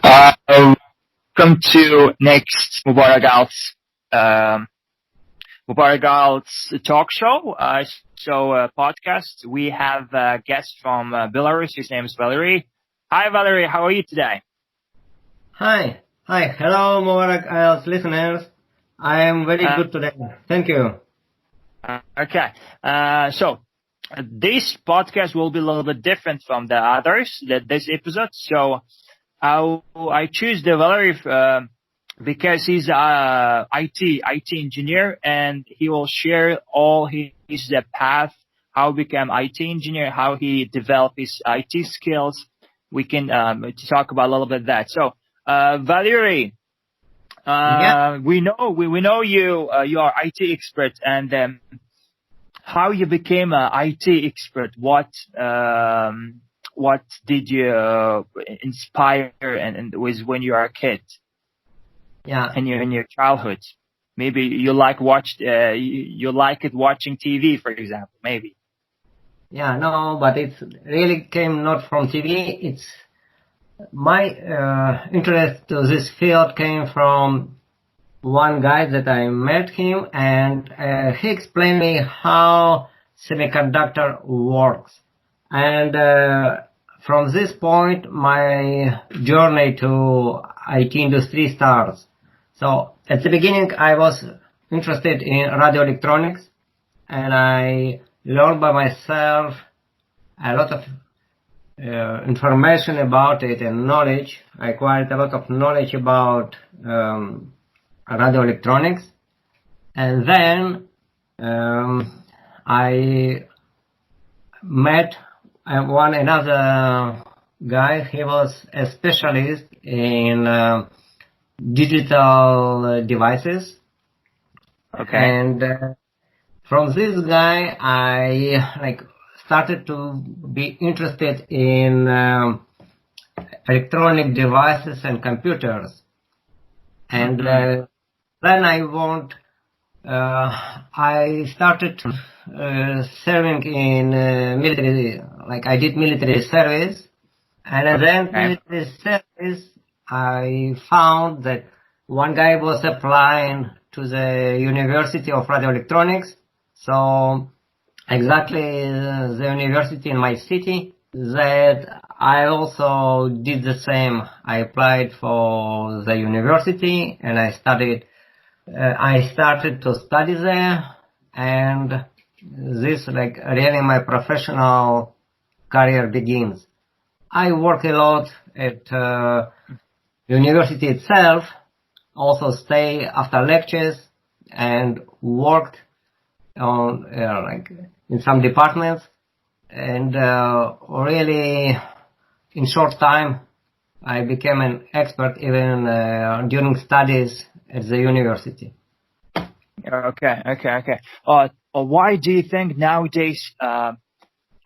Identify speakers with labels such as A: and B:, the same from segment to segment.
A: Welcome to next MuborakTalks talk show. Podcast. We have a guest from Belarus. His name is Valery. Hi, Valery. How are you today?
B: Hi. Hello, Muborak listeners. I am very good today. Thank you.
A: Okay. So this podcast will be a little bit different from the others. This episode. So I choose the Valery because he's a IT engineer, and he will share all his path, how he became IT engineer, how he developed his IT skills. We can talk about a little bit of that. So Valery, we know you are IT expert, and how you became an IT expert. What did you inspire and was when you were a kid?
B: Yeah.
A: In your childhood, maybe you like it watching TV, for example, maybe.
B: Yeah, no, but it really came not from TV. It's my interest to this field came from one guy that I met him, and he explained me how semiconductor works. And from this point, my journey to IT industry starts. So at the beginning, I was interested in radio electronics, and I learned by myself a lot of information about it and knowledge. I acquired a lot of knowledge about radio electronics, and then I met another guy. He was a specialist in digital devices.
A: Okay.
B: And from this guy, I started to be interested in electronic devices and computers. And then I started serving in military, I did military service. And then military service, I found that one guy was applying to the University of Radio Electronics. So exactly the university in my city, that I also did the same. I applied for the university, and I started to study there, and this really my professional career begins. I work a lot at university itself, also stay after lectures, and worked on in some departments, and really in short time I became an expert even during studies at the university.
A: Okay. Why do you think nowadays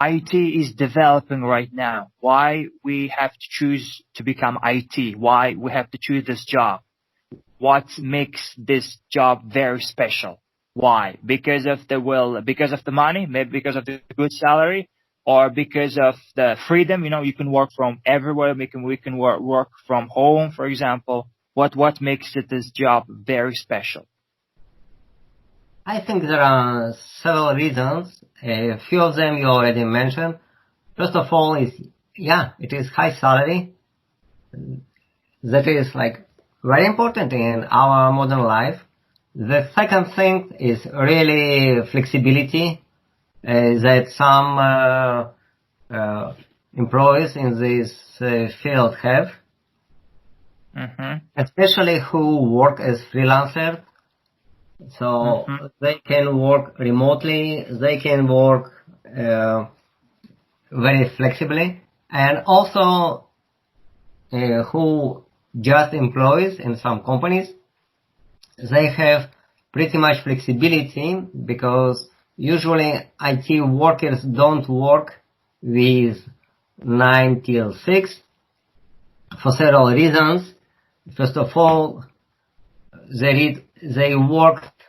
A: IT is developing right now? Why we have to choose to become IT? Why we have to choose this job? What makes this job very special? Why? Because of the money, maybe because of the good salary, or because of the freedom. You can work from everywhere. We can work from home, for example. What makes this job very special?
B: I think there are several reasons. A few of them you already mentioned. First of all it is high salary. That is very important in our modern life. The second thing is really flexibility that some employees in this field have, especially who work as freelancers. So they can work remotely, they can work very flexibly, and also who just employees in some companies, they have pretty much flexibility, because usually IT workers don't work with 9 till 6 for several reasons. First of all, they worked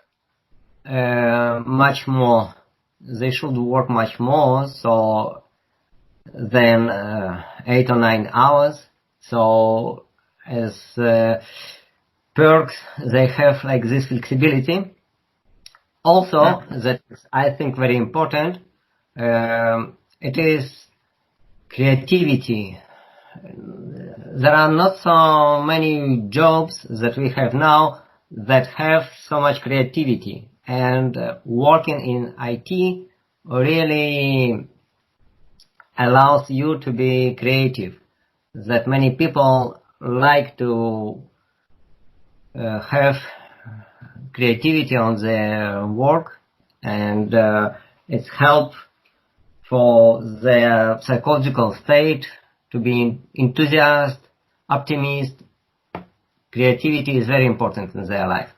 B: much more. They should work much more, so than 8 or 9 hours. So as perks, they have like this flexibility. Also, that is, I think, very important. It is creativity. There are not so many jobs that we have now that have so much creativity, and working in IT really allows you to be creative. That many people like to have creativity on their work, and it's help for their psychological state to be enthusiast, optimist. Creativity is very important in their life.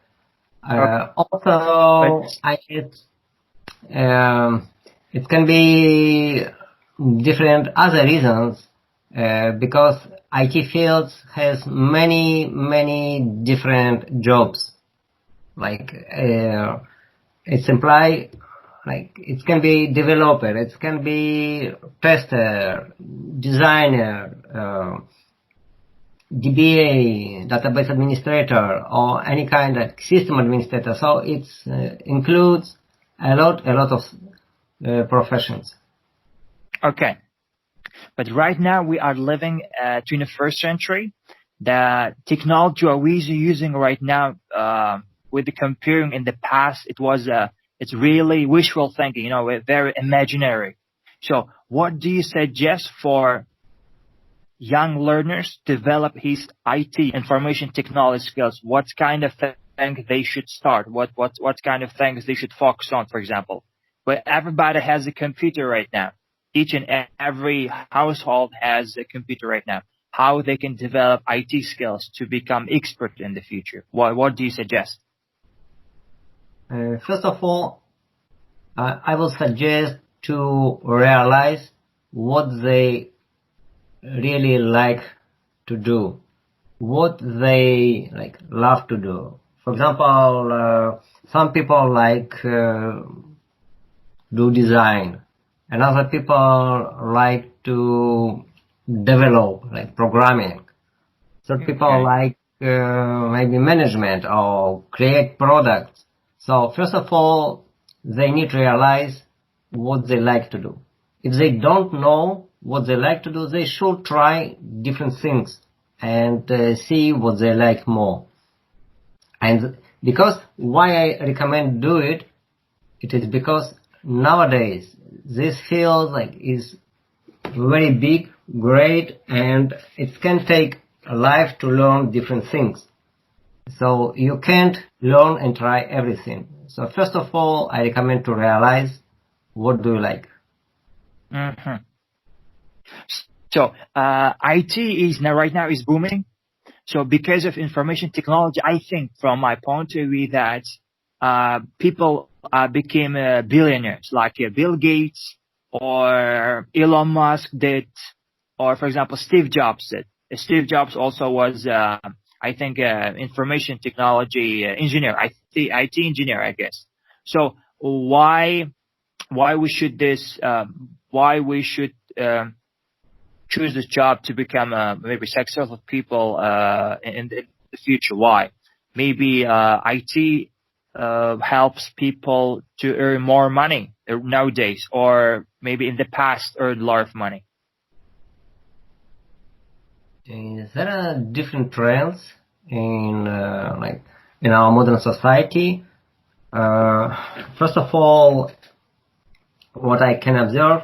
B: Also, it can be different other reasons, because IT fields has many different jobs. Like it's imply, like it can be developer, it can be tester, designer, DBA, database administrator, or any kind of system administrator. So it includes a lot of professions.
A: Okay. But right now we are living 21st century. The technology we're using right now, with the comparing in the past, it's really wishful thinking, very imaginary. So what do you suggest for young learners to develop his IT information technology skills? What kind of things they should start? What kind of things they should focus on, for example? But everybody has a computer right now. Each and every household has a computer right now. How they can develop IT skills to become expert in the future? What do you suggest?
B: First of all, I will suggest to realize what they really like to do, what they love to do. For example, some people like do design, and other people like to develop, like programming. Some people like maybe management or create products. So first of all, they need to realize what they like to do. If they don't know what they like to do, they should try different things and see what they like more. And because why I recommend do it, it is because nowadays this field is very big, great, and it can take a life to learn different things. So you can't learn and try everything. So first of all, I recommend to realize what do you like.
A: Mm-hmm. So IT is right now is booming. So because of information technology, I think from my point of view that people became billionaires, like Bill Gates or Elon Musk did, or for example Steve Jobs did. Steve Jobs also was, I think, information technology engineer, IT engineer, I guess. So why we should choose this job to become maybe successful people in the future? Why? Maybe IT helps people to earn more money nowadays, or maybe in the past earned a lot of money.
B: There are different trends in in our modern society. First of all, what I can observe,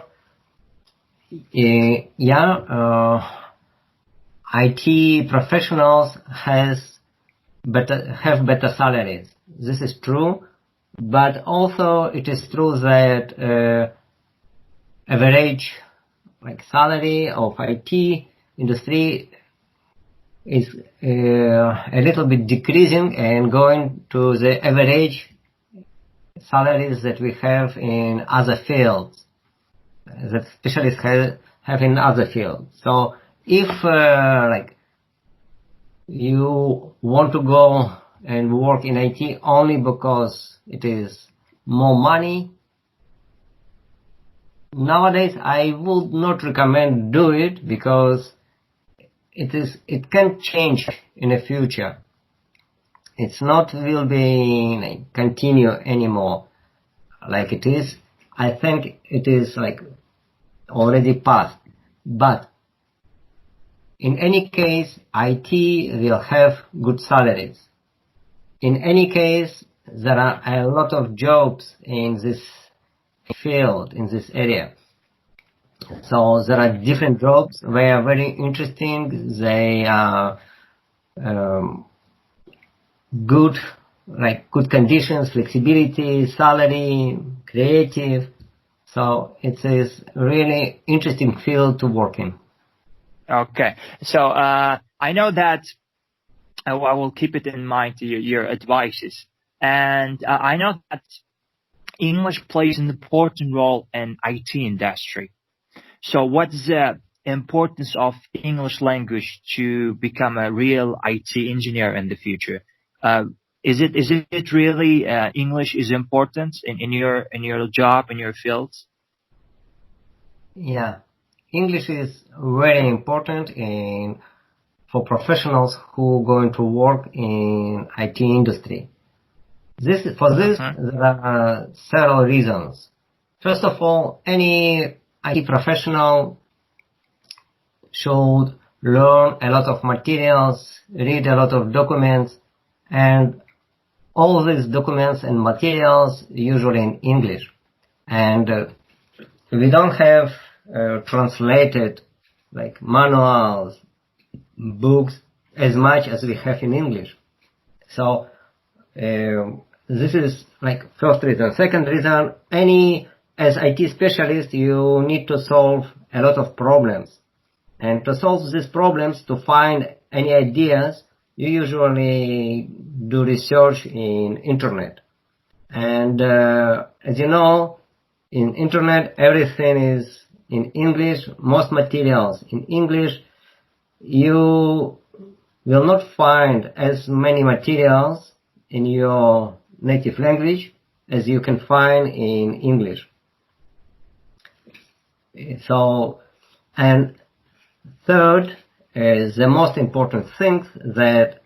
B: IT professionals have better salaries. This is true, but also it is true that average salary of IT industry is a little bit decreasing and going to the average salaries that we have in other fields, that specialists have in other fields. So if you want to go and work in IT only because it is more money, nowadays I would not recommend do it, because it can change in the future. It's not will be like continue anymore like it is. I think it is like already past. But in any case, IT will have good salaries. In any case, there are a lot of jobs in this field, in this area. So there are different jobs. They are very interesting. They are good, like good conditions, flexibility, salary, creative. So it is really interesting field to work in.
A: Okay. So I know that I will keep it in mind to your advices. And I know that English plays an important role in IT industry. So what's the importance of English language to become a real IT engineer in the future? Is it really English is important in your job, in your fields?
B: Yeah, English is very important for professionals who are going to work in IT industry. There are several reasons. First of all, any IT professional should learn a lot of materials, read a lot of documents, and all these documents and materials usually in English. And we don't have translated like manuals, books as much as we have in English. So this is like first reason. Second reason, as IT specialist, you need to solve a lot of problems. And to solve these problems, to find any ideas, you usually do research in internet. And as you know, in internet, everything is in English, most materials in English. You will not find as many materials in your native language as you can find in English. So, and third is the most important thing, that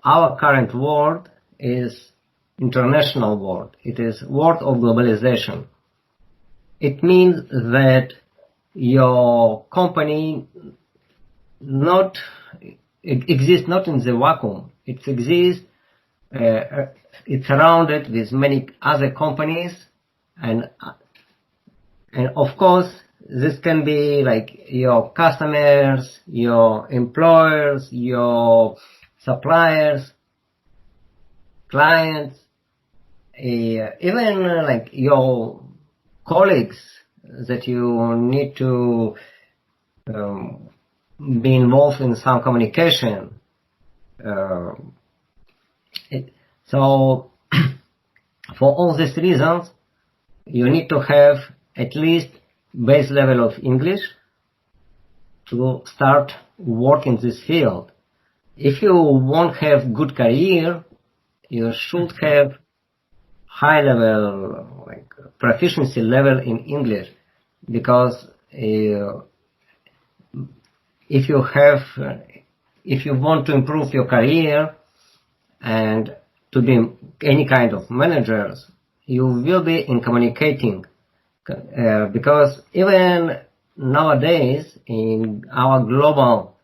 B: our current world is international world. It is world of globalization. It means that your company it exists not in the vacuum. It exists, it's surrounded with many other companies, and of course this can be like your customers, your employers, your suppliers, clients, even like your colleagues that you need to be involved in some communication. So for all these reasons, you need to have at least base level of English to start work in this field. If you won't have good career, you should have high level, like proficiency level in English, because if you want to improve your career and to be any kind of managers, you will be in communicating, because even nowadays in our global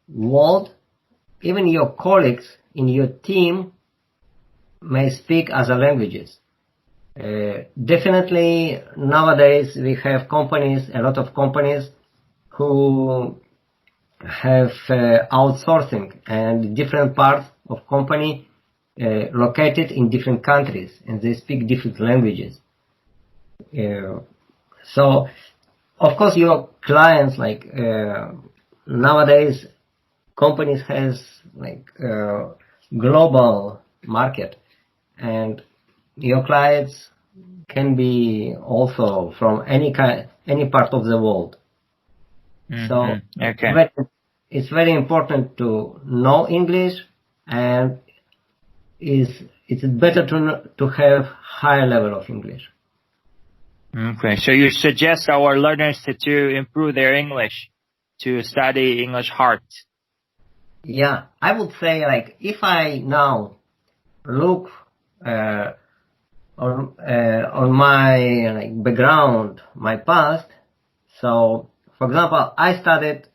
B: world, even your colleagues in your team may speak other languages. Definitely nowadays we have a lot of companies who have outsourcing, and different parts of company located in different countries, and they speak different languages. So of course your clients, like nowadays companies has like global market, and your clients can be also from any part of the world.
A: Mm-hmm.
B: So
A: okay.
B: It's very important to know English, and it's better to have higher level of English.
A: Okay, so you suggest our learners to improve their English to study English hard?
B: Yeah, I would say like if I now look on my like background, my past. So, for example, I studied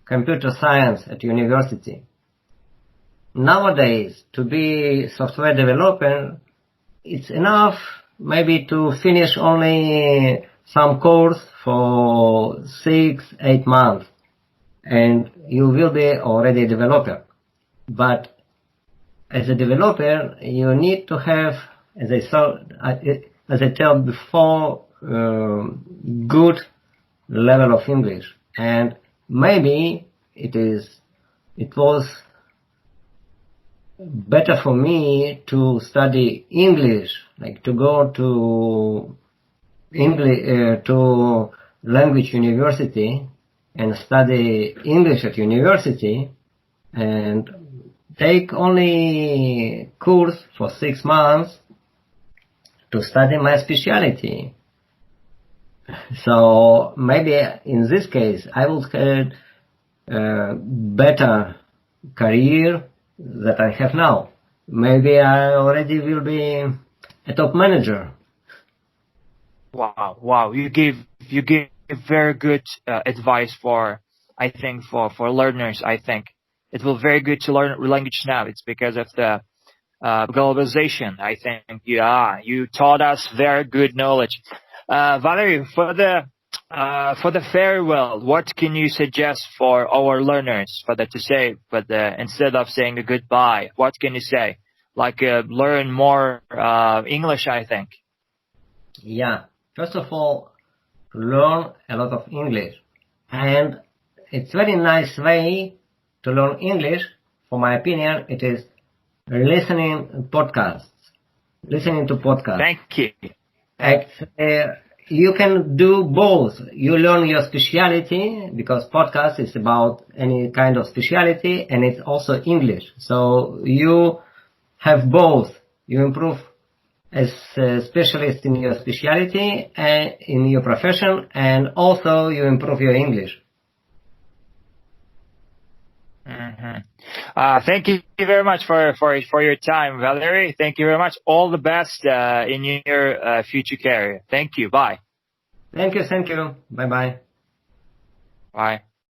B: computer science at university. Nowadays, to be software developer, it's enough maybe to finish only some course for 6-8 months, and you will be already a developer. But as a developer, you need to have, as I told before, good level of English. And maybe it was better for me to study English, like to go to English to language university and study English at university and take only course for 6 months to study my specialty. So maybe in this case I will have better career that I have now. Maybe I already will be a top manager.
A: Wow! You give very good advice for learners. I think it will very good to learn language now. It's because of the globalization. I think you taught us very good knowledge. Valery, for the farewell, what can you suggest for our learners instead of saying a goodbye, what can you say? Like learn more English, I think.
B: Yeah. First of all, learn a lot of English. And it's very nice way to learn English. For my opinion, it is listening to podcasts.
A: Thank you.
B: You can do both. You learn your specialty because podcast is about any kind of specialty and it's also English. So you have both. You improve as a specialist in your specialty and in your profession, and also you improve your English.
A: Mm-hmm. Thank you very much for your time, Valery. Thank you very much. All the best in your future career. Thank you. Bye.
B: Thank you. Bye-bye.
A: Bye.